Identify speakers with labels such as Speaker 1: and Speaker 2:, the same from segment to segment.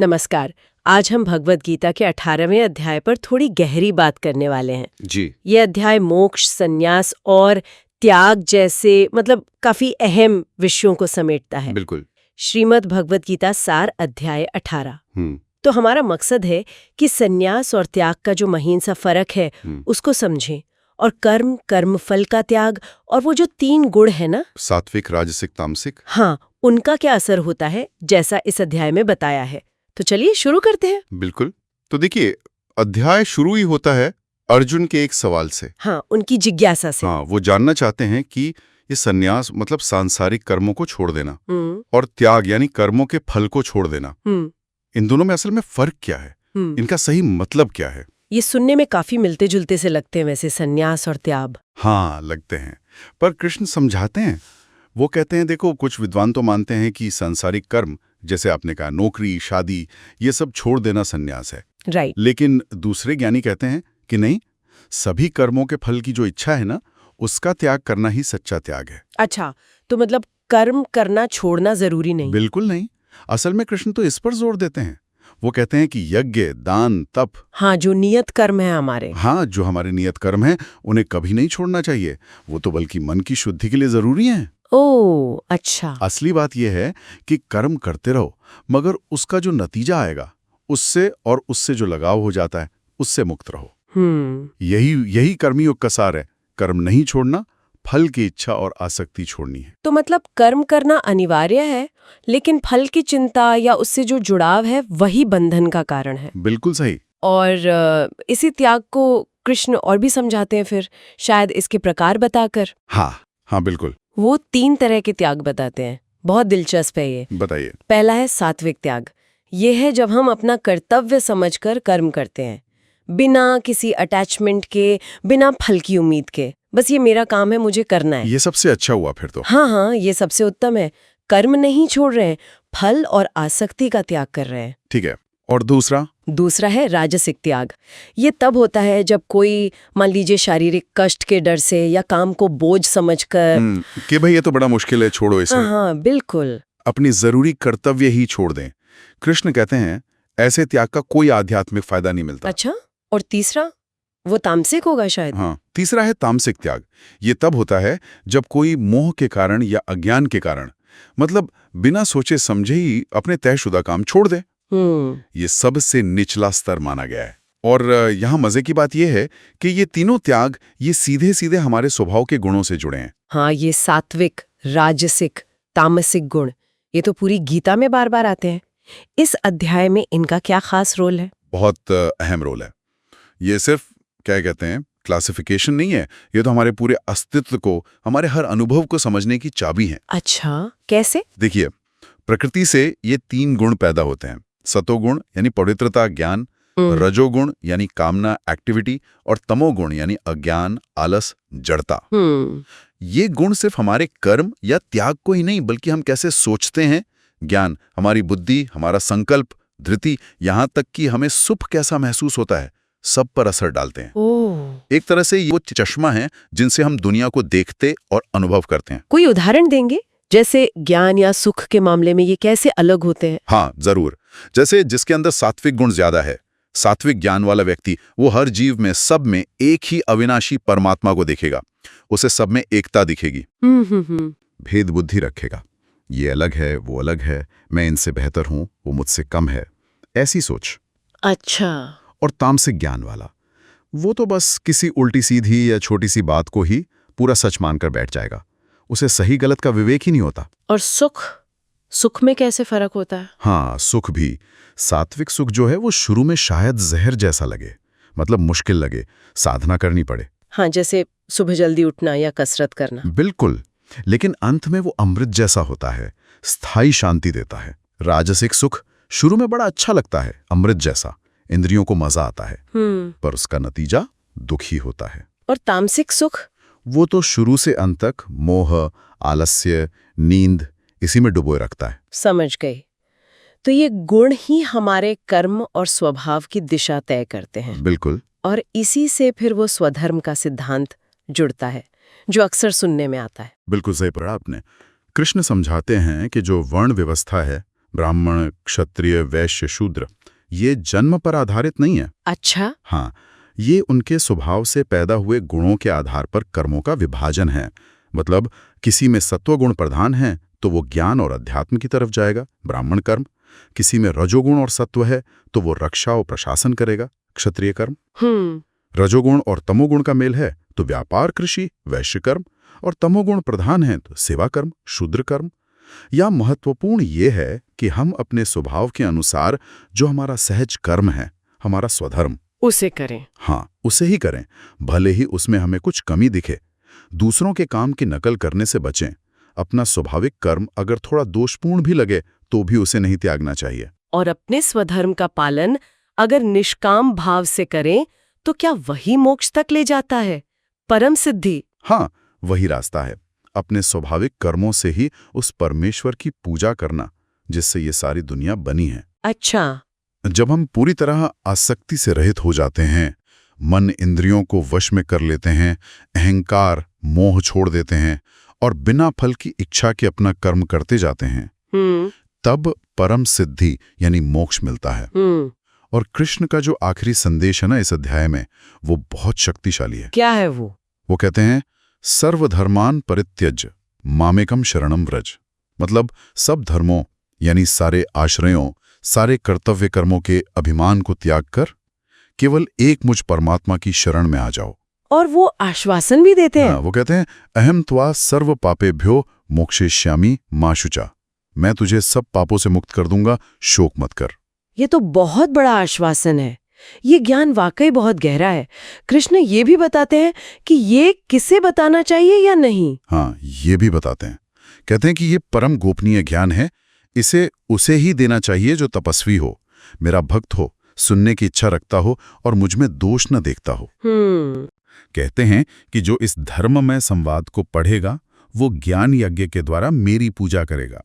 Speaker 1: नमस्कार। आज हम भगवद गीता के 18वें अध्याय पर थोड़ी गहरी बात करने वाले हैं।
Speaker 2: जी।
Speaker 1: ये अध्याय मोक्ष, संन्यास और त्याग जैसे काफी अहम विषयों को समेटता है।
Speaker 2: बिल्कुल।
Speaker 1: श्रीमद् भगवद गीता सार अध्याय 18। तो हमारा मकसद है कि संन्यास और त्याग का जो महीन सा फर्क है उसको समझें, और कर्म, कर्मफल का त्याग और वो जो 3 गुण है ना,
Speaker 2: सात्विक, राजसिक, तामसिक,
Speaker 1: हाँ, उनका क्या असर होता है जैसा इस अध्याय में बताया है। तो चलिए शुरू करते हैं।
Speaker 2: बिल्कुल। तो देखिए, अध्याय शुरू ही होता है अर्जुन के एक सवाल से।
Speaker 1: हाँ, उनकी जिज्ञासा से।
Speaker 2: हाँ, वो जानना चाहते हैं कि ये सन्यास मतलब सांसारिक कर्मों को छोड़ देना और त्याग यानी कर्मों के फल को छोड़ देना, इन दोनों में असल में फर्क क्या है, इनका सही मतलब क्या है।
Speaker 1: ये सुनने में काफी मिलते जुलते से लगते हैं वैसे, सन्यास और त्याग।
Speaker 2: हाँ, लगते हैं, पर कृष्ण समझाते हैं। वो कहते हैं, देखो, कुछ विद्वान तो मानते हैं कि सांसारिक कर्म, जैसे आपने कहा नौकरी, शादी, ये सब छोड़ देना सन्यास है।
Speaker 1: राइट।
Speaker 2: लेकिन दूसरे ज्ञानी कहते हैं कि नहीं, सभी कर्मों के फल की जो इच्छा है ना, उसका त्याग करना ही सच्चा त्याग है।
Speaker 1: अच्छा, तो कर्म करना छोड़ना जरूरी नहीं?
Speaker 2: बिल्कुल नहीं। असल में कृष्ण तो इस पर जोर देते हैं। वो कहते हैं कि यज्ञ, दान, तप,
Speaker 1: हाँ, जो नियत कर्म है हमारे,
Speaker 2: हाँ, जो हमारे नियत कर्म हैं, उन्हें कभी नहीं छोड़ना चाहिए। वो तो बल्कि मन की शुद्धि के लिए जरूरी हैं।
Speaker 1: ओह, अच्छा।
Speaker 2: असली बात यह है कि कर्म करते रहो, मगर उसका जो नतीजा आएगा उससे जो लगाव हो जाता है, उससे मुक्त रहो। यही कर्मयोग का सार है। कर्म नहीं छोड़ना, फल की इच्छा और आसक्ति छोड़नी है।
Speaker 1: तो कर्म करना अनिवार्य है, लेकिन फल की चिंता या उससे जो जुड़ाव है वही बंधन का कारण है।
Speaker 2: बिल्कुल सही।
Speaker 1: और इसी त्याग को कृष्ण और भी समझाते हैं फिर, शायद इसके प्रकार बताकर।
Speaker 2: हाँ, बिल्कुल।
Speaker 1: वो 3 तरह के त्याग बताते हैं। बहुत दिलचस्प है ये।
Speaker 2: बताइए।
Speaker 1: पहला है सात्विक त्याग। ये है जब हम अपना कर्तव्य समझकर कर्म करते हैं, बिना किसी अटैचमेंट के, बिना फल की उम्मीद के। बस ये मेरा काम है, मुझे करना है।
Speaker 2: ये सबसे अच्छा हुआ फिर तो।
Speaker 1: हाँ, ये सबसे उत्तम है। कर्म नहीं छोड़ रहे हैं, फल और आसक्ति का त्याग कर रहे हैं।
Speaker 2: ठीक है। और दूसरा
Speaker 1: है राजसिक त्याग। ये तब होता है जब कोई, मान लीजिए, शारीरिक कष्ट के डर से या काम को बोझ समझकर
Speaker 2: कि भाई ये तो बड़ा मुश्किल है, छोड़ो इसे।
Speaker 1: हाँ, बिल्कुल।
Speaker 2: अपनी जरूरी कर्तव्य ही छोड़ दें। कृष्ण कहते हैं ऐसे त्याग का कोई आध्यात्मिक फायदा नहीं मिलता।
Speaker 1: अच्छा, और तीसरा? वो तामसिक होगा शायद।
Speaker 2: हाँ, तीसरा है तामसिक त्याग। ये तब होता है जब कोई मोह के कारण या अज्ञान के कारण, मतलब बिना सोचे समझे ही अपने तयशुदा काम छोड़ दे। ये सबसे निचला स्तर माना गया है। और यहाँ मजे की बात यह है कि ये तीनों त्याग ये सीधे सीधे हमारे स्वभाव के गुणों से जुड़े हैं।
Speaker 1: हाँ, ये सात्विक, राजसिक, तामसिक गुण, ये तो पूरी गीता में बार बार आते हैं। इस अध्याय में इनका क्या खास रोल है?
Speaker 2: बहुत अहम रोल है। ये सिर्फ क्या कहते हैं क्लासिफिकेशन नहीं है, ये तो हमारे पूरे अस्तित्व को, हमारे हर अनुभव को समझने की चाबी है।
Speaker 1: अच्छा, कैसे?
Speaker 2: देखिए, प्रकृति से ये 3 गुण पैदा होते हैं। सतोगुण यानी पवित्रता, ज्ञान, रजोगुण यानी कामना, एक्टिविटी, और तमोगुण यानी अज्ञान, आलस, जड़ता। ये गुण सिर्फ हमारे कर्म या त्याग को ही नहीं, बल्कि हम कैसे सोचते हैं, ज्ञान, हमारी बुद्धि, हमारा संकल्प, धृति, यहाँ तक कि हमें सुख कैसा महसूस होता है, सब पर असर डालते हैं। एक तरह से ये वो चश्मा है जिनसे हम दुनिया को देखते और अनुभव करते हैं।
Speaker 1: कोई उदाहरण देंगे? जैसे ज्ञान या सुख के मामले में ये कैसे अलग होते हैं?
Speaker 2: हाँ, जरूर। जैसे जिसके अंदर सात्विक गुण ज्यादा है, सात्विक ज्ञान वाला व्यक्ति, वो हर जीव में, सब में एक ही अविनाशी परमात्मा को देखेगा। उसे सब में एकता दिखेगी। भेद बुद्धि रखेगा। ये अलग है, वो अलग है, मैं इनसे बेहतर हूं, वो मुझसे कम है, ऐसी सोच।
Speaker 1: अच्छा।
Speaker 2: और तामसिक ज्ञान वाला, वो तो बस किसी उल्टी सीधी या छोटी सी बात को ही पूरा सच मानकर बैठ जाएगा। उसे सही गलत का विवेक ही नहीं होता।
Speaker 1: और सुख में कैसे फर्क होता है?
Speaker 2: हाँ, सुख भी। सात्विक सुख जो है वो शुरू में शायद जहर जैसा लगे, मतलब मुश्किल लगे, साधना करनी पड़े।
Speaker 1: हाँ, जैसे सुबह जल्दी उठना या कसरत करना।
Speaker 2: बिल्कुल। लेकिन अंत में वो अमृत जैसा होता है, स्थायी शांति देता है। राजसिक सुख शुरू में बड़ा अच्छा लगता है, अमृत जैसा, इंद्रियों को मजा आता है, पर उसका नतीजा दुखी होता है।
Speaker 1: और तामसिक सुख?
Speaker 2: वो तो शुरू से अंत तक मोह, आलस्य, नींद, इसी में डुबोए रखता है।
Speaker 1: समझ गई। तो ये गुण ही हमारे कर्म और स्वभाव की दिशा तय करते हैं।
Speaker 2: बिल्कुल।
Speaker 1: और इसी से फिर वो स्वधर्म का सिद्धांत जुड़ता है, जो अक्सर सुनने में आता है।
Speaker 2: बिल्कुल सही पढ़ा आपने। कृष्ण समझाते हैं कि जो वर्ण व्यवस्था है ब्राह्मण, क्षत्रिय, वैश्य, शूद्र, ये जन्म पर आधारित नहीं है।
Speaker 1: अच्छा।
Speaker 2: हाँ, ये उनके स्वभाव से पैदा हुए गुणों के आधार पर कर्मों का विभाजन है। मतलब किसी में सत्व गुण प्रधान है तो वो ज्ञान और अध्यात्म की तरफ जाएगा, ब्राह्मण कर्म। किसी में रजोगुण और सत्व है तो वो रक्षा और प्रशासन करेगा, क्षत्रिय कर्म। रजोगुण और तमोगुण का मेल है तो व्यापार, कृषि, वैश्य कर्म। और तमोगुण प्रधान है तो सेवा कर्म, शूद्र कर्म। या महत्वपूर्ण ये है कि हम अपने स्वभाव के अनुसार जो हमारा सहज कर्म है, हमारा स्वधर्म,
Speaker 1: उसे करें।
Speaker 2: हाँ, उसे ही करें, भले ही उसमें हमें कुछ कमी दिखे। दूसरों के काम की नकल करने से बचें। अपना स्वाभाविक कर्म अगर थोड़ा दोषपूर्ण भी लगे तो भी उसे नहीं त्यागना चाहिए।
Speaker 1: और अपने स्वधर्म का पालन अगर निष्काम भाव से करें तो क्या वही मोक्ष तक ले जाता है, परम सिद्धि?
Speaker 2: हाँ, वही रास्ता है, अपने स्वाभाविक कर्मों से ही उस परमेश्वर की पूजा करना जिससे ये सारी दुनिया बनी है।
Speaker 1: अच्छा।
Speaker 2: जब हम पूरी तरह आसक्ति से रहित हो जाते हैं, मन इंद्रियों को वश में कर लेते हैं, अहंकार, मोह छोड़ देते हैं और बिना फल की इच्छा के अपना कर्म करते जाते हैं, तब परम सिद्धि यानी मोक्ष मिलता है। और कृष्ण का जो आखिरी संदेश है ना इस अध्याय में, वो बहुत शक्तिशाली है।
Speaker 1: क्या है वो?
Speaker 2: वो कहते हैं, सर्वधर्मान परित्यज्य मामेकम शरणम व्रज। मतलब सब धर्मों यानी सारे आश्रयों, सारे कर्तव्य कर्मों के अभिमान को त्याग कर केवल एक मुझ परमात्मा की शरण में आ जाओ।
Speaker 1: और वो आश्वासन भी देते हैं।
Speaker 2: वो कहते हैं, अहम त्वा सर्व पापेभ्यो मोक्षयिष्यामि मा शुचा। मैं तुझे सब पापों से मुक्त कर दूंगा, शोक मत कर।
Speaker 1: ये तो बहुत बड़ा आश्वासन है। ये ज्ञान वाकई बहुत गहरा है। कृष्ण ये भी बताते हैं कि ये किसे बताना चाहिए या नहीं।
Speaker 2: हाँ, ये भी बताते हैं। कहते हैं कि ये परम गोपनीय ज्ञान है, इसे उसे ही देना चाहिए जो तपस्वी हो, मेरा भक्त हो, सुनने की इच्छा रखता हो और मुझ में दोष न देखता हो। कहते हैं कि जो इस धर्ममय संवाद को पढ़ेगा वो ज्ञान यज्ञ के द्वारा मेरी पूजा करेगा,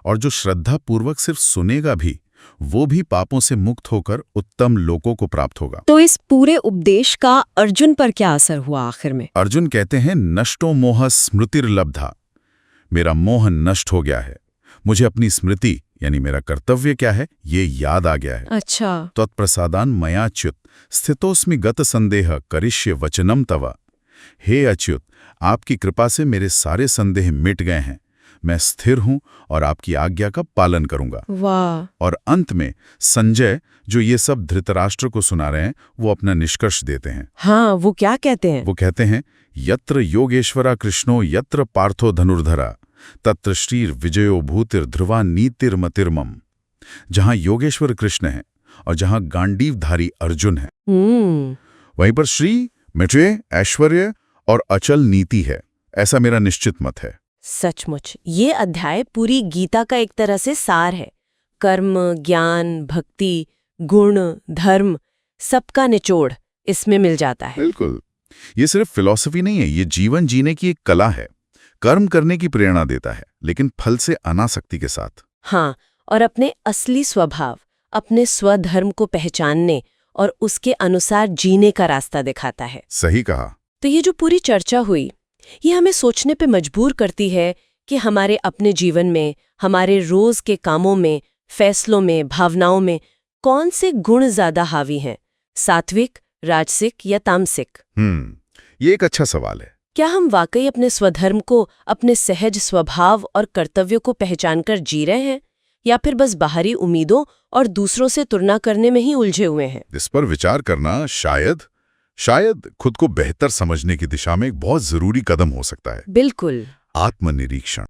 Speaker 2: और जो श्रद्धा पूर्वक सिर्फ सुनेगा भी, वो भी पापों से मुक्त होकर उत्तम लोकों को प्राप्त होगा।
Speaker 1: तो इस पूरे उपदेश का अर्जुन पर क्या असर हुआ आखिर में?
Speaker 2: अर्जुन कहते हैं, नष्टो मोह स्मृतिर्लब्धा। मेरा मोह नष्ट हो गया है, मुझे अपनी स्मृति यानी मेरा कर्तव्य क्या है ये याद आ गया है।
Speaker 1: अच्छा।
Speaker 2: त्वत्प्रसादान मयाच्युत स्थितोस्मि गत संदेह करिष्य वचनम तव। हे अच्युत, आपकी कृपा से मेरे सारे संदेह मिट गए हैं, मैं स्थिर हूं और आपकी आज्ञा का पालन करूंगा।
Speaker 1: वाह।
Speaker 2: और अंत में संजय, जो ये सब धृतराष्ट्र को सुना रहे हैं, वो अपना निष्कर्ष देते हैं।
Speaker 1: हाँ, वो क्या कहते हैं?
Speaker 2: वो कहते हैं, यत्र योगेश्वरा कृष्णो यत्र पार्थो धनुर्धरा तत्र श्रीर विजयो भूतिर ध्रुवा नीतिर्मतिर्मम। जहां योगेश्वर कृष्ण है और जहां गांडीवधारी अर्जुन है, वहीं पर श्री, मित्रय, ऐश्वर्य और अचल नीति है, ऐसा मेरा निश्चित मत है।
Speaker 1: सचमुच ये अध्याय पूरी गीता का एक तरह से सार है। कर्म, ज्ञान, भक्ति, गुण, धर्म, सबका निचोड़ इसमें मिल जाता है।
Speaker 2: बिल्कुल, ये सिर्फ फिलॉसफी नहीं है, ये जीवन जीने की एक कला है। कर्म करने की प्रेरणा देता है, लेकिन फल से अनासक्ति के साथ।
Speaker 1: हाँ, और अपने असली स्वभाव, अपने स्वधर्म को पहचानने और उसके अनुसार जीने का रास्ता दिखाता है।
Speaker 2: सही कहा।
Speaker 1: तो ये जो पूरी चर्चा हुई, ये हमें सोचने पे मजबूर करती है कि हमारे अपने जीवन में, हमारे रोज के कामों में, फैसलों में, भावनाओं में कौन से गुण ज्यादा हावी हैं, सात्विक, राजसिक या तामसिक?
Speaker 2: ये एक अच्छा सवाल है।
Speaker 1: क्या हम वाकई अपने स्वधर्म को, अपने सहज स्वभाव और कर्तव्यों को पहचानकर जी रहे हैं, या फिर बस बाहरी उम्मीदों और दूसरों से तुलना करने में ही उलझे हुए हैं?
Speaker 2: इस पर विचार करना शायद खुद को बेहतर समझने की दिशा में एक बहुत जरूरी कदम हो सकता है।
Speaker 1: बिल्कुल।
Speaker 2: आत्मनिरीक्षण।